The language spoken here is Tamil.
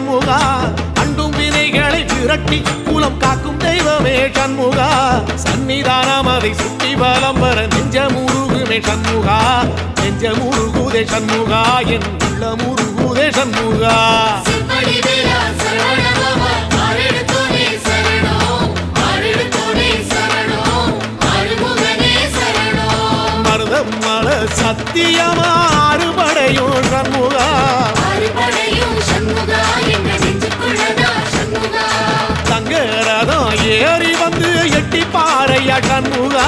சண்முகா அண்டும் வினைகளை விரட்டி குலம் காக்கும் தெய்வமே சண்முகா சன்னிதானம் அதை சுற்றி பலம் வர நெஞ்சமுருகுமே சண்முகா நெஞ்சமுருகுதே சண்முகா என் உள்ள முருகுதே சண்முகா மருதமல சத்தியமா அறுபடையும் சண்முகா தங்க ரதம் ஏறி வந்து எட்டி பாறையா சண்முகா